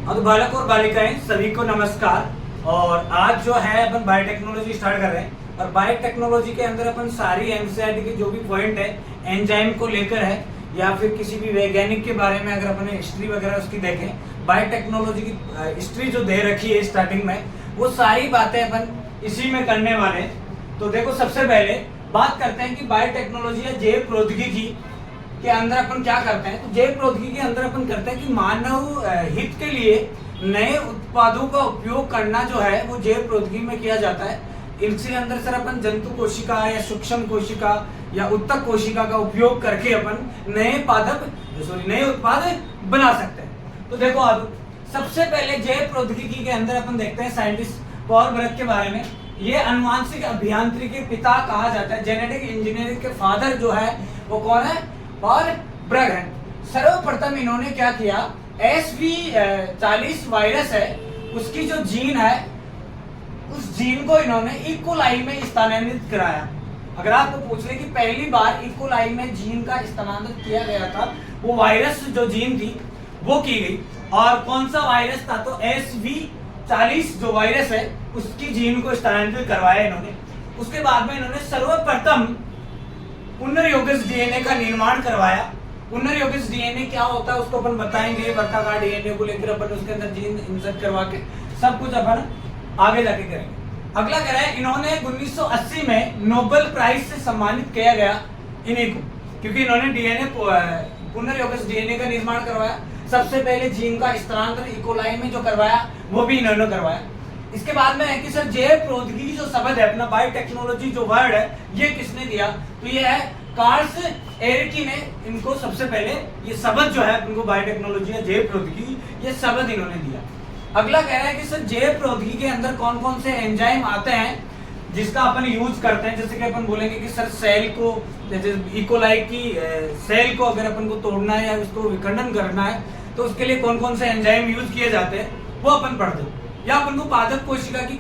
अब बालक और बालिकाएं सभी को नमस्कार। और आज जो है अपन बायोटेक्नोलॉजी स्टार्ट कर रहे हैं और बायोटेक्नोलॉजी के अंदर अपन सारी एनसीईआरटी के जो भी पॉइंट है एंजाइम को लेकर है या फिर किसी भी वैज्ञानिक के बारे में अगर अपन हिस्ट्री वगैरह उसकी देखें, बायोटेक्नोलॉजी की हिस्ट्री जो दे रखी है स्टार्टिंग में, वो सारी बातें अपन इसी में करने वाले हैं। तो देखो, सबसे पहले बात करते हैं कि बायोटेक्नोलॉजी या जैव प्रौद्योगिकी के अंदर अपन क्या करते हैं। तो जैव प्रौद्योगिकी के अंदर अपन करते हैं कि मानव हित के लिए नए उत्पादों का उपयोग करना जो है वो जैव प्रौद्योगिकी में किया जाता है। इसके अंदर सर अपन जंतु कोशिका या सूक्ष्म कोशिका या उत्तक कोशिका का उपयोग करके अपन नए उत्पाद बना सकते हैं। तो देखो, अब सबसे पहले जैव प्रौद्योगिकी के अंदर अपन देखते हैं साइंटिस्ट पॉल ब्रग के बारे में। ये अनुवांशिक अभियांत्रिकी के पिता कहा जाता है। जेनेटिक इंजीनियरिंग के फादर जो है वो कौन है? पॉल ब्रग है। सर्वप्रथम इन्होंने क्या किया, SV40 वायरस है, उसकी जो जीन है उस जीन को इन्होंने इकोलाई में स्थानांतरित कराया। अगर आपको पूछ ले कि पहली बार इकोलाई में जीन का स्थानांतरित किया गया था, वो वायरस जो जीन थी वो की गई। और कौन सा वायरस था? तो SV40 जो वायरस है उसकी जीन को स्थानांतरित करवाया इन्होंने। उसके बाद में इन्होंने सर्वप्रथम पुनर्योगज डीएनए का निर्माण करवाया। पुनर्योगज डीएनए क्या होता है उसको अपन बताएंगे। वर्ताकार डीएनए को लेकर अपन उसके अंदर जीन इंसर्ट करवा के सब कुछ अपन आगे जाके करेंगे। अगला कह रहा है, इन्होंने 1980 में नोबेल प्राइज से सम्मानित किया गया इन्हीं को, क्योंकि इन्होंने पुनर्योगज डीएनए का निर्माण करवाया। सबसे पहले जीन का स्थानांतरण इकोलाई में जो करवाया वो भी इन्होंने करवाया। इसके बाद में है कि सर जैव प्रौद्योगिकी जो शब्द है अपना, बायोटेक्नोलॉजी जो वर्ड है, ये किसने दिया? तो ये है कार्ल्स एरिकी ने इनको सबसे पहले ये शब्द जो है उनको बायोटेक्नोलॉजी या जैव प्रौद्योगिकी ये शब्द इन्होंने दिया। अगला कह रहा है कि सर जैव प्रौद्योगिकी के अंदर कौन कौन से एंजाइम आते हैं जिसका अपन यूज करते हैं। जैसे कि अपन बोलेंगे कि सर सेल को, जैसे इकोलाई की सेल को अगर अपन को तोड़ना है या उसको विखंडन करना है तो उसके लिए कौन कौन से एंजाइम यूज किए जाते हैं वो अपन पढ़ते हैं। या अपन को पादप कोशिका की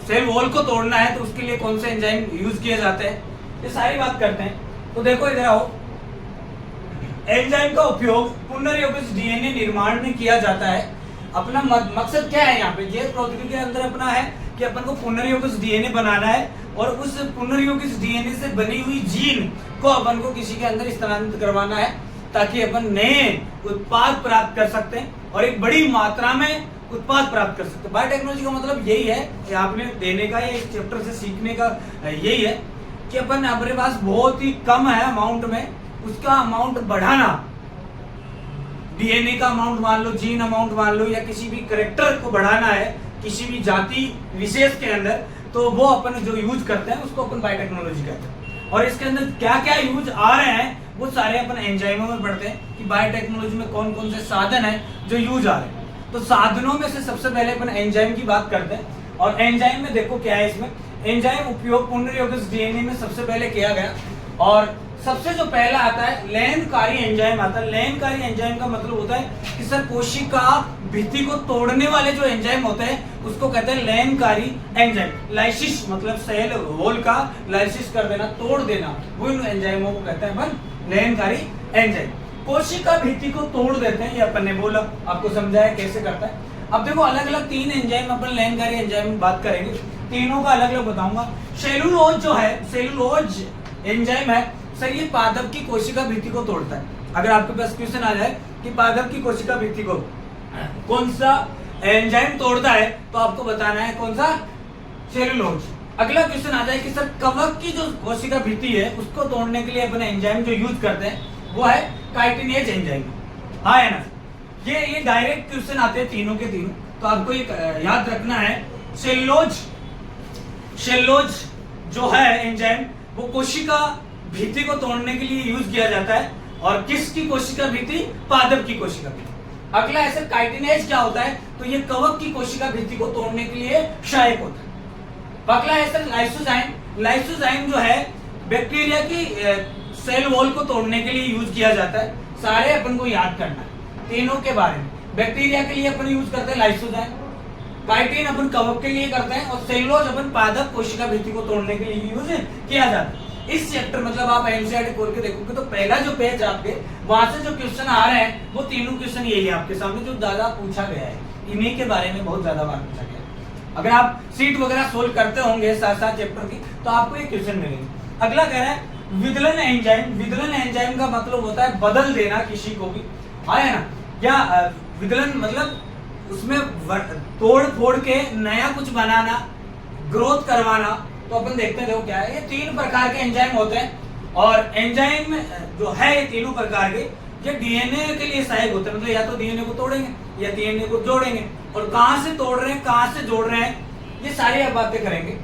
सेल वॉल को तोड़ना है तो उसके लिए कौन से एंजाइम यूज किए जाते हैं, ये सारी बात करते हैं। तो देखो इधर आओ, एंजाइम का उपयोग पुनर्योगज डीएनए निर्माण में किया जाता है। अपना मकसद क्या है यहाँ पे जैव प्रौद्योगिकी के अंदर अपना है कि अपन को पुनर्योगज डीएनए बनाना है और उस पुनर्योगज डीएनए से बनी हुई जीन को अपन को किसी के अंदर स्थानांतरित करवाना है ताकि अपन नए उत्पाद प्राप्त कर सकते हैं और एक बड़ी मात्रा में उत्पाद प्राप्त कर सकते हैं। बायोटेक्नोलॉजी का मतलब यही है कि आपने देने का या इस चैप्टर से सीखने का यही है कि अपन हमारे पास बहुत ही कम है अमाउंट में, उसका अमाउंट बढ़ाना। डीएनए का अमाउंट मान लो, जीन अमाउंट मान लो, या किसी भी कैरेक्टर को बढ़ाना है किसी भी जाति विशेष के अंदर, तो वो अपन जो यूज करते हैं उसको अपन बायोटेक्नोलॉजी कहते हैं। और इसके अंदर क्या क्या यूज आ रहे हैं वो सारे अपन एंजाइमों में पढ़ते हैं कि बायोटेक्नोलॉजी में कौन कौन से साधन है जो यूज आ रहे हैं। तो साधनों में से सबसे पहले अपन एंजाइम की बात करते हैं। और एंजाइम में देखो क्या है, इसमें एंजाइम उपयोग पुनर्योगज डीएनए में सबसे पहले किया गया। और सबसे जो पहला आता है लयनकारी एंजाइम आता है। लयनकारी एंजाइम का मतलब होता है कि सर कोशिका भित्ति को तोड़ने वाले जो एंजाइम होते हैं उसको कहते हैं लयनकारी एंजाइम। लाइसिस मतलब सेल वॉल का लाइसिस कर देना, तोड़ देना, वो इन एंजाइमों को कहते हैं अपन लयनकारी एंजाइम। कोशिका भित्ति को तोड़ देते हैं, ये अपन ने बोला, आपको समझाया कैसे करता है। अब देखो अलग अलग 3 एंजाइम अपन लयनकारी एंजाइम में बात करेंगे, तीनों का अलग अलग बताऊंगा। सेलुलोज जो है, सेलुलोज एंजाइम है सर, ये पादप की कोशिका भित्ति को तोड़ता है। अगर आपके पास क्वेश्चन आ जाए कि पादप की कोशिका भित्ति को कौन सा एंजाइम तोड़ता है तो आपको बताना है कौन सा? सेलुलोज। अगला क्वेश्चन आ जाए कि सर कवक की जो कोशिका भित्ति है उसको तोड़ने के लिए अपन एंजाइम जो यूज करते हैं वो है काइटिनेज एंजाइम। हाँ है ना, ये डायरेक्ट क्वेश्चन आते हैं तीनों के तीनों, तो आपको ये याद रखना है। सेलुलोज जो है एंजाइम वो कोशिका भित्ति को तोड़ने के लिए यूज किया जाता है। और किसकी कोशिका भित्ति? पादप की कोशिका भित्ति। अगला ऐसे काइटिनेज क्या होता है? तो ये कवक की कोशिका भित्ति को तोड़ने के लिए सहायक होता है। अगला ऐसे लाइसोजाइम। लाइसोजाइम जो है बैक्टीरिया की सेल वॉल को तोड़ने के लिए यूज किया जाता है। सारे अपन को याद करना है तीनों के बारे में। बैक्टीरिया के लिए अपन यूज करते हैं लाइसोजाइम, काइटिन अपन कवक के लिए करते हैं और सेलुलोज अपन पादप कोशिका भित्ति को तोड़ने के लिए यूज किया जाता है। इस चैप्टर मतलब आप एनसीईआरटी खोल के देखोगे तो पहला जो पेज आपके वहां से जो क्वेश्चन आ रहे हैं वो तीनों क्वेश्चन यही है आपके सामने जो ज्यादा पूछा गया है, इन्हीं के बारे में बहुत ज्यादा बार पूछा गया है। अगर आप सीट वगैरह सोल्व करते होंगे साथ साथ चैप्टर की तो आपको ये क्वेश्चन मिलेंगे। अगला कह रहा है विदलन एंजाइम। विदलन एंजाइम का मतलब होता है बदल देना किसी को भी, आया ना, या विदलन मतलब उसमें तोड़ फोड़ के नया कुछ बनाना, ग्रोथ करवाना। तो अपन देखते हैं, देखो क्या है, ये 3 प्रकार के एंजाइम होते हैं और एंजाइम जो है ये तीनों प्रकार के ये डीएनए के लिए सहायक होते हैं, मतलब या तो डीएनए को तोड़ेंगे या डीएनए को जोड़ेंगे, और कहां से तोड़ रहे हैं कहां से जोड़ रहे हैं ये सारी अब बातें करेंगे।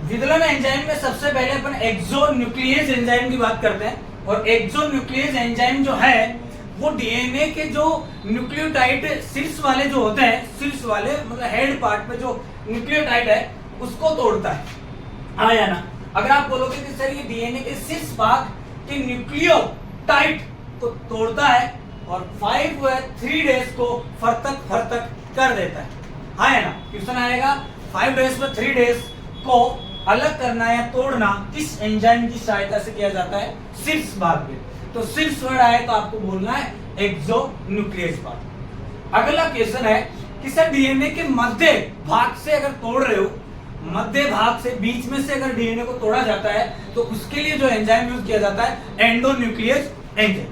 विदलन एंजाइम में सबसे पहले अपन एक्सोन्यूक्लियस एंजाइम की बात करते हैं, और एक्सोन्यूक्लियस एंजाइम जो है वो डीएनए के जो न्यूक्लियोटाइड शीर्ष वाले जो होते हैं, शीर्ष वाले मतलब हेड पार्ट पे जो न्यूक्लियोटाइड है उसको तोड़ता है, आया ना। अगर आप बोलोगे कि सर ये डीएनए के शीर्ष भाग के न्यूक्लियोटाइड को तोड़ता है और 5 व 3 डेज को फरतक कर देता है, आया ना। क्वेश्चन आएगा 5 डेज व 3 डेज को अलग करना या तोड़ना किस एंजाइम की सहायता से किया जाता है, शीर्ष भाग पे। तो शीर्ष वर्ड आए तो आपको बोलना है एक्सोन्यूक्लियस भाग। अगला क्वेश्चन है कि सर डीएनए के मध्य भाग से अगर तोड़ रहे हो, मध्य भाग से बीच में से अगर डीएनए को तोड़ा जाता है तो उसके लिए जो एंजाइम यूज किया जाता है एंडोन्यूक्लियस एंजाइम।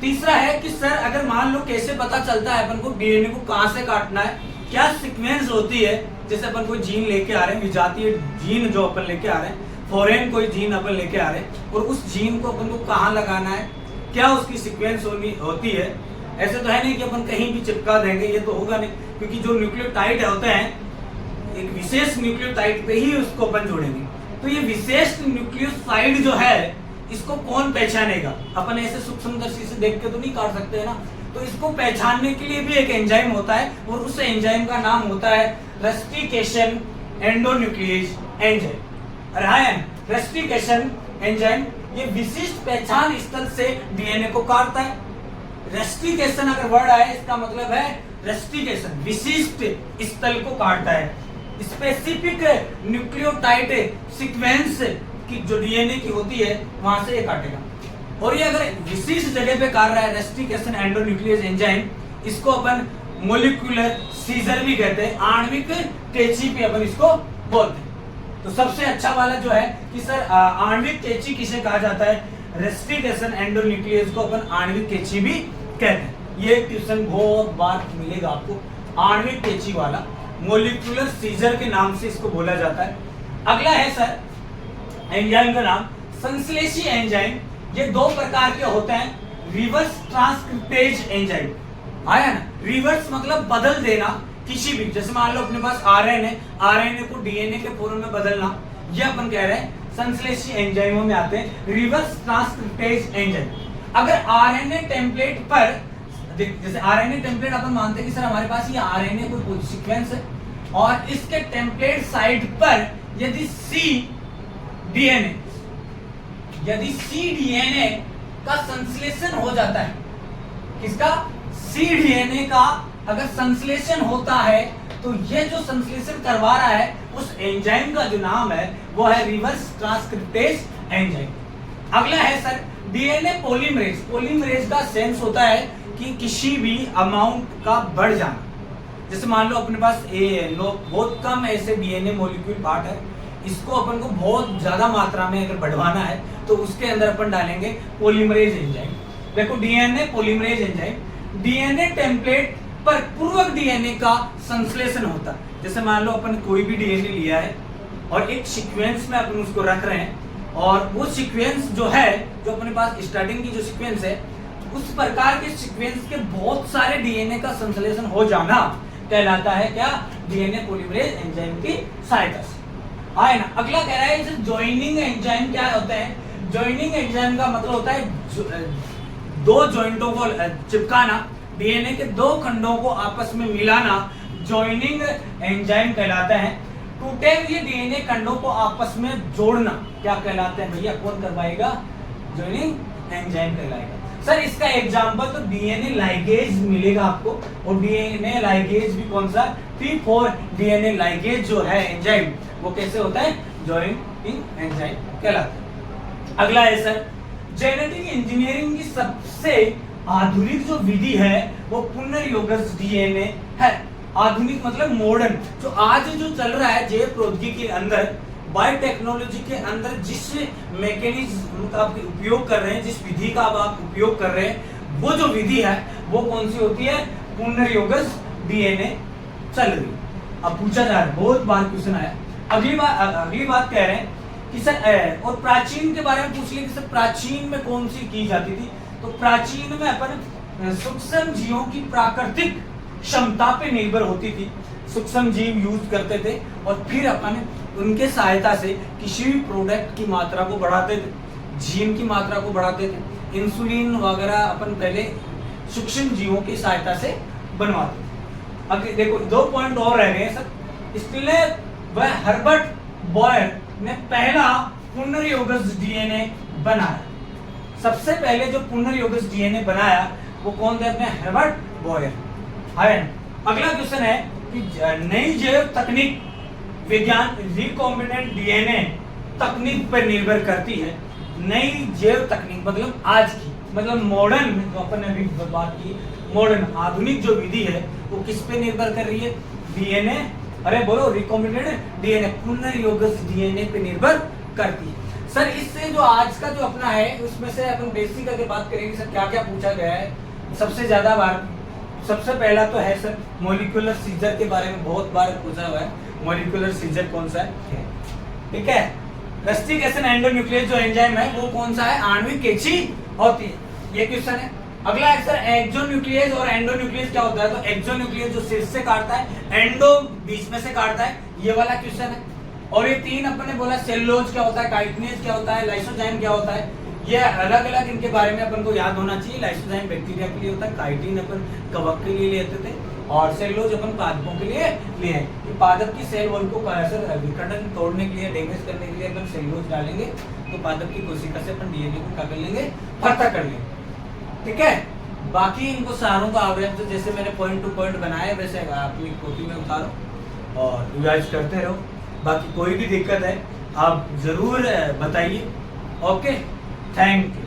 तीसरा है कि सर अगर मान लो कैसे पता चलता है अपन को डीएनए को कहां से काटना है, क्या सीक्वेंस होती है, जैसे अपन कोई जीन लेके आ रहे हैं, विजातीय जीन जो अपन लेके आ रहे हैं, फॉरेन कोई जीन अपन लेके आ रहे हैं और उस जीन को अपन को कहां लगाना है, क्या उसकी सीक्वेंस होती है। ऐसे तो है नहीं कि अपन कहीं भी चिपका देंगे, ये तो होगा नहीं, क्योंकि जो न्यूक्लियोटाइड होते हैं एक विशेष न्यूक्लियोटाइड पे ही उसको अपन जोड़ेंगे। तो ये विशेष न्यूक्लियोसाइड जो है इसको कौन पहचानेगा, अपन ऐसे सूक्ष्मदर्शी से देख के तो नहीं काट सकते है ना। तो इसको पहचानने के लिए भी एक एंजाइम होता है और उस एंजाइम का नाम होता है रेस्टिकेशन एंडोन्यूक्लियेज एंजाइम। रेस्टिकेशन एंजाइम ये विशिष्ट पहचान स्थल से डीएनए को काटता है। रेस्टिकेशन अगर वर्ड आए इसका मतलब है रेस्टिकेशन, विशिष्ट स्थल को काटता है, स्पेसिफिक न्यूक्लियोटाइड सीक्वेंस की जो डीएनए की होती है वहां से ये काटेगा। और ये अगर विशिष्ट जगह पे काट रहा है रेस्टिकेशन एंडोन्यूक्लियस एंजाइम, इसको अपन मोलिकुलर सीजर भी कहते हैं, आणविक कैंची भी अपन इसको बोलते हैं। तो सबसे अच्छा वाला जो है कि सर आणविक कैंची किसे कहा जाता है, रेस्टिकेशन एंडोन्यूक्लियस को अपन आणविक कैंची भी कहते हैं। ये क्वेश्चन बहुत बार मिलेगा आपको, आणविक कैंची वाला, मोलिकुलर सीजर के नाम से इसको बोला जाता है। अगला है सर एंजाइम का नाम संश्लेषी एंजाइम। ये 2 प्रकार के होते हैं, रिवर्स ट्रांसक्रिप्टेज एंजाइम, आया ना। रिवर्स मतलब बदल देना किसी भी, जैसे मान लो अपने पास आरएनए को डीएनए के फॉर्म में बदलना, ये अपन कह रहे हैं संश्लेषी एंजाइमों में आते हैं, रिवर्स ट्रांसक्रिप्टेज एंजाइम। अगर आरएनए टेम्पलेट पर, जैसे आरएनए टेम्पलेट अपन मानते हैं कि सर हमारे पास ये आरएनए कोई सीक्वेंस है और इसके टेम्पलेट साइड पर यदि सी डीएनए का संश्लेषण हो जाता है, किसका, सी डीएनए का अगर संश्लेषण होता है तो ये जो संश्लेषण करवा रहा है उस एंजाइम का जो नाम है वो है रिवर्स ट्रांसक्रिप्टेज एंजाइम। अगला है सर डीएनए पॉलीमरेज। पॉलीमरेज का सेंस होता है कि किसी भी अमाउंट का बढ़ जाना, जैसे मान लो अपने पास बहुत कम ऐसे डीएनए मॉलिक्यूल पार्ट है, इसको अपन को बहुत ज्यादा मात्रा में अगर बढ़वाना है तो उसके अंदर अपन डालेंगे पॉलीमरेज एंजाइम। देखो DNA polymerase enzyme, DNA template पर पूर्वक डीएनए का संश्लेषण होता है। जैसे मान लो अपन कोई भी डीएनए लिया है और एक सीक्वेंस में अपन उसको रख रहे हैं और वो सीक्वेंस जो है, जो अपने पास स्टार्टिंग की जो सीक्वेंस है, उस प्रकार के सीक्वेंस के बहुत सारे डीएनए का संश्लेषण हो जाना कहलाता है क्या, डीएनए पॉलीमरेज एंजाइम की सहायता से, आए ना। अगला कह रहा है ज्वाइनिंग एंजाइम क्या होता है। ज्वाइनिंग एंजाइम का मतलब होता है 2 जॉइंटों को चिपकाना, डीएनए के 2 खंडों को आपस में मिलाना, ज्वाइनिंग एंजाइम कहलाता है। टूटे हुए डीएनए खंडों को आपस में जोड़ना क्या कहलाते हैं भैया, कौन करवाएगा, ज्वाइनिंग एंजाइम कहलाएगा। सर इसका एग्जांपल तो डीएनए लाइगेज मिलेगा आपको, और डीएनए लाइगेज भी कौन सा, T4 डीएनए लाइगेज जो है एंजाइम वो कैसे होता है, जॉइनिंग एंजाइम कहलाते हैं। अगला है सर, जेनेटिक इंजीनियरिंग की सबसे आधुनिक जो विधि है वो पुनर्योगज डीएनए है। आधुनिक मतलब मॉडर्न, जो आज जो चल रहा है जैव प्रौद्योगिकी के अंदर, बायोटेक्नोलॉजी के अंदर जिस मैकेनिज्म का आप उपयोग कर रहे हैं, जिस विधि का आप उपयोग कर रहे हैं, वो जो विधि है वो कौन सी होती है? पुनर्योगज डीएनए चल रही। अब पूछा जा रहा है, बहुत बार क्वेश्चन आया। अगली बात कह रहे हैं कि सर और प्राचीन के बारे में पूछ लिया कि सर प्राचीन में कौन सी की जाती थी? तो प्राचीन में अपन सूक्ष्म जीवों की प्राकृतिक क्षमता पे निर्भर होती थी। सूक्ष्म जीव यूज करते थे और फिर अपन उनके सहायता से किसी भी प्रोडक्ट की मात्रा को बढ़ाते थे, जीन की मात्रा को बढ़ाते थे। इंसुलिन वगैरह अपन पहले सूक्ष्म जीवों की सहायता से बनवाते थे। अब देखो 2 पॉइंट और रह गए हैं सर। इसलिए वह हर्बर्ट बॉयर ने पहला पुनर्योगज डीएनए बनाया। सबसे पहले जो पुनर्योगज डीएनए बनाया वो कौन थे? अपने हर्बर्ट बॉयर। अगला क्वेश्चन है कि नई जैव तकनीक विज्ञान रिकॉम्बिनेंट डीएनए तकनीक पर निर्भर करती है। नई जैव तकनीक मतलब आज की, मतलब मॉडर्न, जो अपन ने अभी बात की, मॉडर्न आधुनिक जो विधि है वो किस पे निर्भर कर रही है? डीएनए, अरे बोलो, रिकॉम्बिनेंट डीएनए, पुनर्योगज डीएनए पे निर्भर करती है। सर इससे जो आज का जो अपना है उसमें से अपन बेसिक अगर बात करेंगे सर, क्या क्या पूछा गया है सबसे ज्यादा बार? सबसे पहला तो है सर मॉलिक्यूलर सीजर के बारे में बहुत बार पूछा हुआ है। मॉलिक्यूलर सीजर कौन सा है? ठीक है, रेस्टिकेशन एंडोन्यूक्लियस जो एंजाइम है वो कौन सा है? आणविक कैंची होती है, ये क्वेश्चन है। अगला है सर एक्सोन्यूक्लियस और एंडोन्यूक्लियस क्या होता है? तो एक्सोन्यूक्लियस जो शीर्ष से काटता है, एंडो बीच में से काटता है, ये वाला क्वेश्चन है। और ये 3 अपन ने बोला, सेलुलोज क्या होता है, काइटिनेज क्या होता है, लाइसोजाइम क्या होता है, ये अलग अलग इनके बारे में अपन को याद होना चाहिए। लाइसोजाइम बैक्टीरिया के लिए होता है, काइटिन अपन कवक के लिए लेते थे और सेलुलोज अपन पादपों के लिए लिए हैं। ये पादप की सेल वॉल को विखंडन तोड़ने के लिए, डैमेज करने के लिए अपन सेलुलोज डालेंगे तो पादप की कोशिका से अपन डीएनए को क्या कर लेंगे? पता कर लेंगे। ठीक है, बाकी इनको सारों का आवरेज तो जैसे मैंने पॉइंट टू पॉइंट बनाया वैसे अपनी कॉपी में उतारो और रिवाइज करते रहो। बाकी कोई भी दिक्कत है आप जरूर बताइए। Okay, thank you.